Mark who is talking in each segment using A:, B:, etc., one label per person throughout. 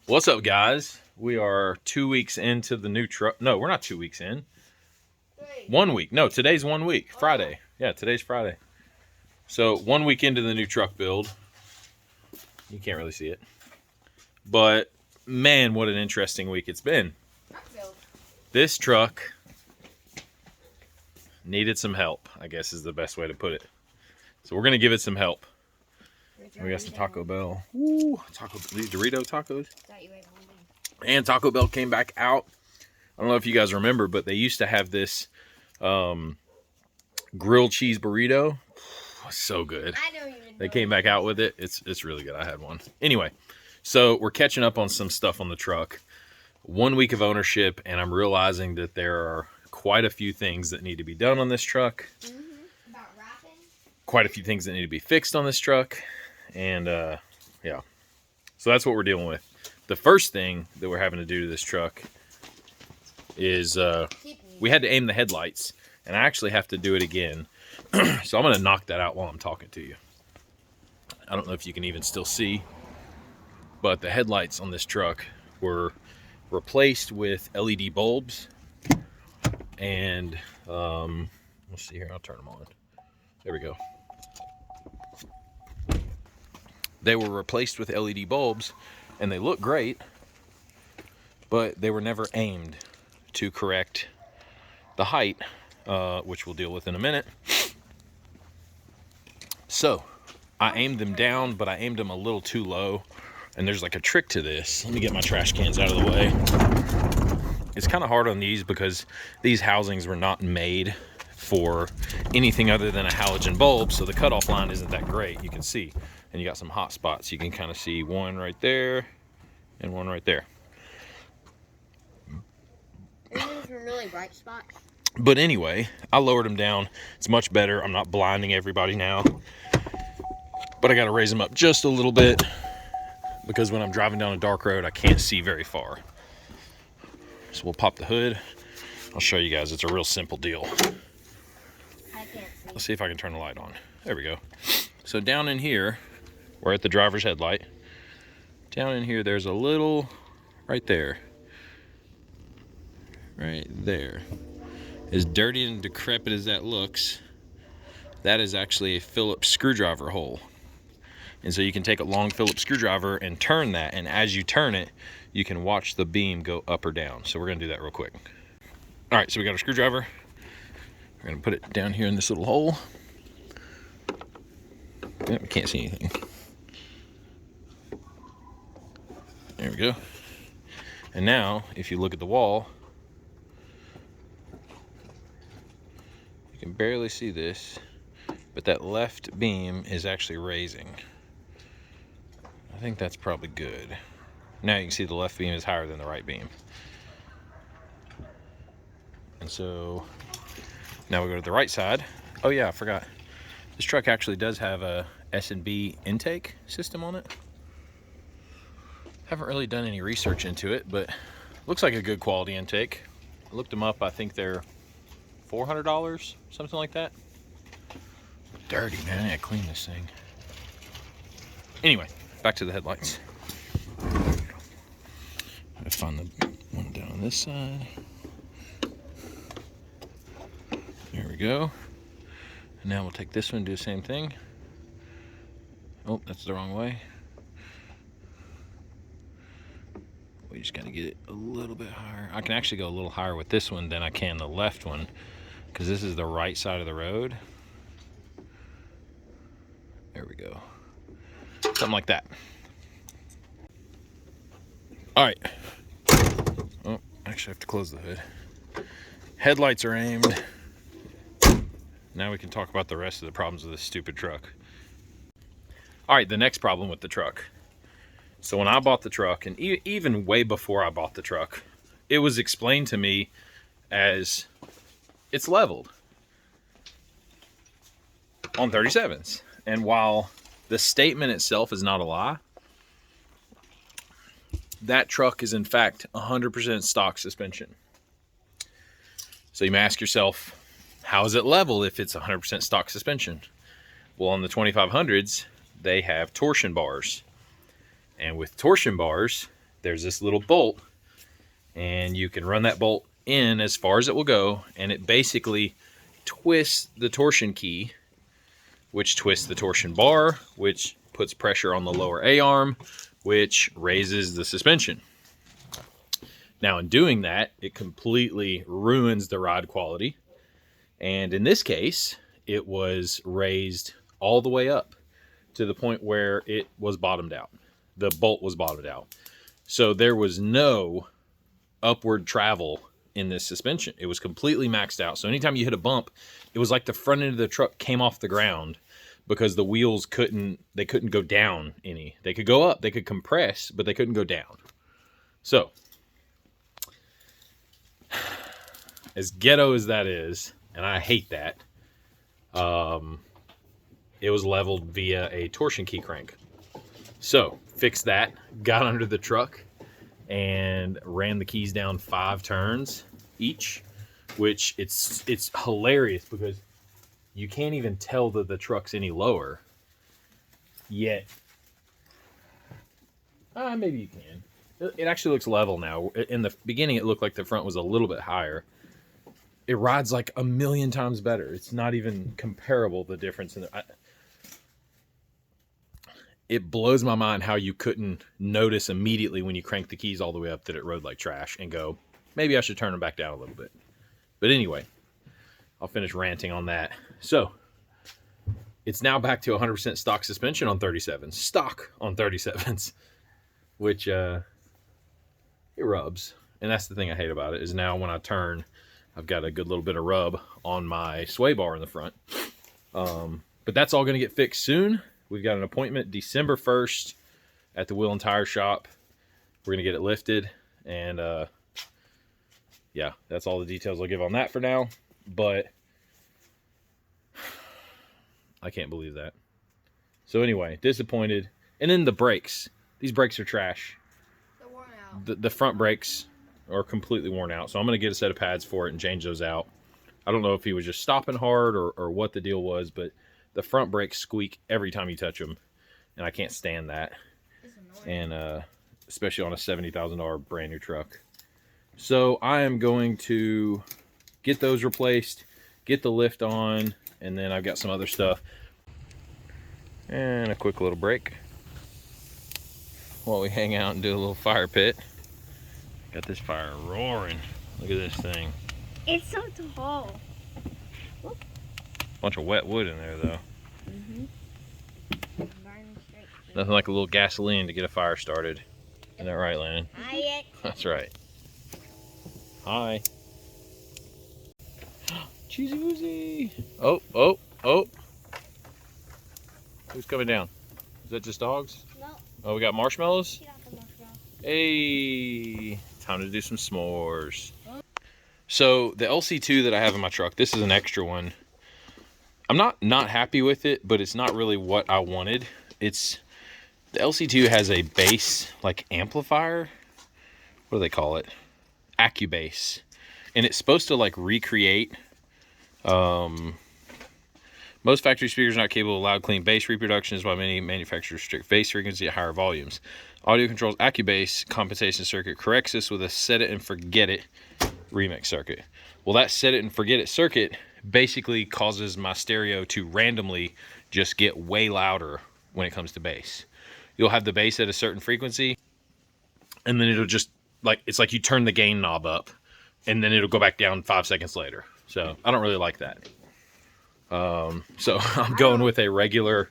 A: What's up, guys? We are 2 weeks into the new truck. No, we're not 2 weeks in. 1 week. No, today's 1 week. Friday. Yeah, today's Friday. So 1 week into the new truck build. You can't really see it. But, man, what an interesting week it's been. This truck needed some help, I guess is the best way to put it. So we're going to give it some help. We got some Taco Bell. Ooh, these Dorito tacos. And Taco Bell came back out. I don't know if you guys remember, but they used to have this grilled cheese burrito. So good. They came back out with it. It's really good. I had one. Anyway, so we're catching up on some stuff on the truck. 1 week of ownership, and I'm realizing that there are quite a few things that need to be done on this truck. Quite a few things that need to be fixed on this truck. And yeah, so that's what we're dealing with. The first thing that we're having to do to this truck is we had to aim the headlights, and I actually have to do it again. So I'm going to knock that out while I'm talking to you. I don't know if you can even still see, but the headlights on this truck were replaced with LED bulbs. And let's see here, I'll turn them on. There we go. They were replaced with LED bulbs, and they look great, but they were never aimed to correct the height, which we'll deal with in a minute. So I aimed them down, but I aimed them a little too low, and there's like a trick to this. Let me get my trash cans out of the way. It's kind of hard on these because these housings were not made for anything other than a halogen bulb, so the cutoff line isn't that great. You can see, and you got some hot spots. You can kind of see one right there and one right there.
B: These are really bright spots.
A: But anyway, I lowered them down. It's much better. I'm not blinding everybody now, but I got to raise them up just a little bit because when I'm driving down a dark road, I can't see very far. So we'll pop the hood. I'll show you guys. It's a real simple deal. Let's see if I can turn the light on. There we go. So down in here, we're at the driver's headlight. Down in here, there's a little, right there. Right there. As dirty and decrepit as that looks, that is actually a Phillips screwdriver hole. And so you can take a long Phillips screwdriver and turn that, and as you turn it, you can watch the beam go up or down. So we're gonna do that real quick. All right, so we got our screwdriver. We're gonna put it down here in this little hole. Yeah, we can't see anything. There we go. And now, if you look at the wall, you can barely see this, but that left beam is actually raising. I think that's probably good. Now you can see the left beam is higher than the right beam. And so now we go to the right side. Oh yeah, I forgot. This truck actually does have a S&B intake system on it. Haven't really done any research into it, but looks like a good quality intake. I looked them up. I think they're $400, something like that. Dirty, man. I gotta clean this thing. Anyway, back to the headlights. I find the one down on this side. There we go. And now we'll take this one and do the same thing. Oh, that's the wrong way. We just got to get it a little bit higher. I can actually go a little higher with this one than I can the left one, because this is the right side of the road. There we go. Something like that. All right. Oh, actually I have to close the hood. Headlights are aimed. Now we can talk about the rest of the problems with this stupid truck. All right, the next problem with the truck. So when I bought the truck, and even way before I bought the truck, it was explained to me as it's leveled on 37s. And while the statement itself is not a lie, that truck is in fact 100% stock suspension. So you may ask yourself, how is it level if it's 100% stock suspension? Well, on the 2500s, they have torsion bars. And with torsion bars, there's this little bolt, and you can run that bolt in as far as it will go, and it basically twists the torsion key, which twists the torsion bar, which puts pressure on the lower A-arm, which raises the suspension. Now, in doing that, it completely ruins the ride quality. And in this case, it was raised all the way up to the point where it was bottomed out. The bolt was bottomed out. So there was no upward travel in this suspension. It was completely maxed out. So anytime you hit a bump, it was like the front end of the truck came off the ground, because the wheels couldn't go down any. They could go up, they could compress, but they couldn't go down. So, as ghetto as that is, and I hate that, it was leveled via a torsion key crank. So, fixed that, got under the truck, and ran the keys down 5 turns each, which it's hilarious because you can't even tell that the truck's any lower yet. Maybe you can. It actually looks level now. In the beginning, it looked like the front was a little bit higher. It rides like a million times better. It's not even comparable, the difference in it blows my mind how you couldn't notice immediately when you crank the keys all the way up that it rode like trash and go, maybe I should turn them back down a little bit. But anyway, I'll finish ranting on that. So, it's now back to 100% stock suspension on 37s. Stock on 37s. Which, it rubs. And that's the thing I hate about it, is now when I turn, I've got a good little bit of rub on my sway bar in the front. But that's all going to get fixed soon. We've got an appointment December 1st at the Wheel and Tire Shop. We're going to get it lifted. And, yeah, that's all the details I'll give on that for now. But I can't believe that. So anyway, disappointed. And then the brakes. These brakes are trash.
B: They're worn out.
A: The front brakes are completely worn out. So I'm going to get a set of pads for it and change those out. I don't know if he was just stopping hard or what the deal was, but the front brakes squeak every time you touch them. And I can't stand that.
B: It's annoying.
A: And especially on a $70,000 brand new truck. So I am going to get those replaced, get the lift on, and then I've got some other stuff. And a quick little break while we hang out and do a little fire pit. Got this fire roaring. Look at this thing.
B: It's so tall.
A: Bunch of wet wood in there though.
B: Mm-hmm.
A: Nothing like a little gasoline to get a fire started. Isn't that right, Landon?
B: Not yet.
A: That's right. Hi. Cheesy Woozy. Oh, oh, oh. Who's coming down? Is that just dogs?
B: No.
A: Oh, we got marshmallows?
B: Get out the marshmallow.
A: Hey, time to do some s'mores. So the LC2 that I have in my truck, this is an extra one. I'm not happy with it, but it's not really what I wanted. The LC2 has a bass like amplifier. What do they call it? Accubass. And it's supposed to like recreate most factory speakers are not capable of loud, clean bass reproductions, while many manufacturers restrict bass frequency at higher volumes. Audio Control's Accubass compensation circuit corrects this with a set it and forget it remix circuit. Well, that set it and forget it circuit basically causes my stereo to randomly just get way louder when it comes to bass. You'll have the bass at a certain frequency, and then it'll just it's like you turn the gain knob up, and then it'll go back down 5 seconds later. So I don't really like that. So I'm going with a regular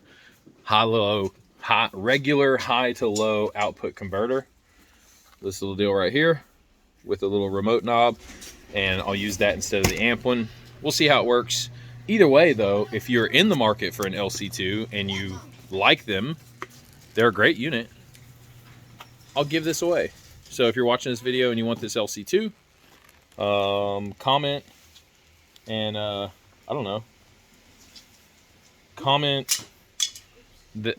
A: high to low output converter. This little deal right here with a little remote knob, and I'll use that instead of the amp one. We'll see how it works. Either way though, if you're in the market for an LC2 and you like them, they're a great unit. I'll give this away. So if you're watching this video and you want this LC2, comment and I don't know. Comment that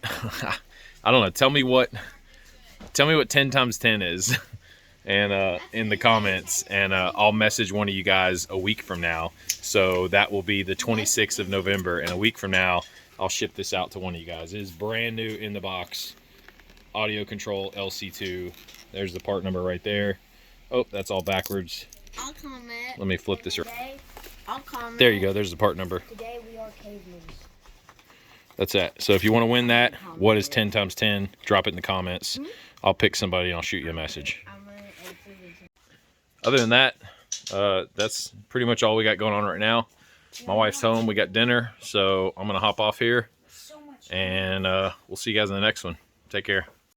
A: I don't know. Tell me what 10 times 10 is, and in the comments, and I'll message one of you guys a week from now. So that will be the 26th of November, and a week from now I'll ship this out to one of you guys. It is brand new in the box. audio control LC2. There's the part number right there. Oh, that's all backwards.
B: I'll comment.
A: Let me flip this.
B: Today, I'll comment.
A: There you go. There's the part number.
B: Today we are cavemen.
A: That's that. So if you want to win that, what is 10 times 10? Drop it in the comments. I'll pick somebody and I'll shoot you a message. Other than that, that's pretty much all we got going on right now. My wife's home. We got dinner. So I'm going to hop off here. And we'll see you guys in the next one. Take care.